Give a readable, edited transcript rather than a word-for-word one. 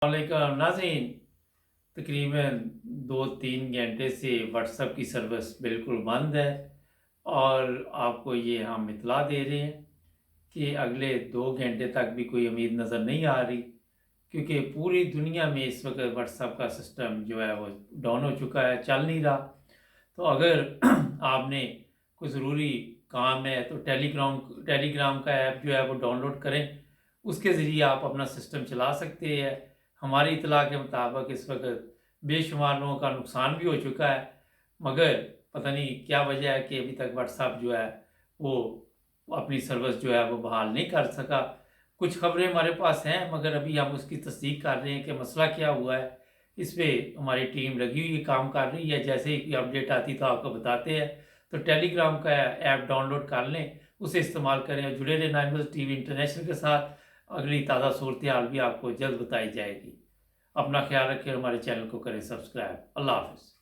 वालेकुम नाज़रीन। तकरीबन 2-3 घंटे से व्हाट्सएप की सर्विस बिल्कुल बंद है और आपको ये हम इत्तला दे रहे हैं कि अगले 2 घंटे तक भी कोई उम्मीद नज़र नहीं आ रही, क्योंकि पूरी दुनिया में इस वक्त व्हाट्सएप का सिस्टम जो है वो डाउन हो चुका है, चल नहीं रहा। तो अगर आपने कोई ज़रूरी काम है तो टेलीग्राम का ऐप जो है वो डाउनलोड करें, उसके ज़रिए आप अपना सिस्टम चला सकते हैं। हमारी इत्तला के मुताबिक इस वक्त बेशुमार लोगों का नुकसान भी हो चुका है, मगर पता नहीं क्या वजह है कि अभी तक व्हाट्सएप जो है वो अपनी सर्विस जो है वो बहाल नहीं कर सका। कुछ खबरें हमारे पास हैं, मगर अभी हम उसकी तस्दीक कर रहे हैं कि मसला क्या हुआ है। इस पे हमारी टीम लगी हुई है, काम कर रही है। जैसे ही कोई अपडेट आती तो आपको बताते हैं। तो टेलीग्राम का ऐप डाउनलोड कर लें, उसे इस्तेमाल करें और जुड़े रहें 9 टीवी इंटरनेशनल के साथ। अगली ताज़ा सूरत हाल भी आपको जल्द बताई जाएगी। अपना ख्याल रखें और हमारे चैनल को करें सब्सक्राइब। अल्लाह हाफ़िज़।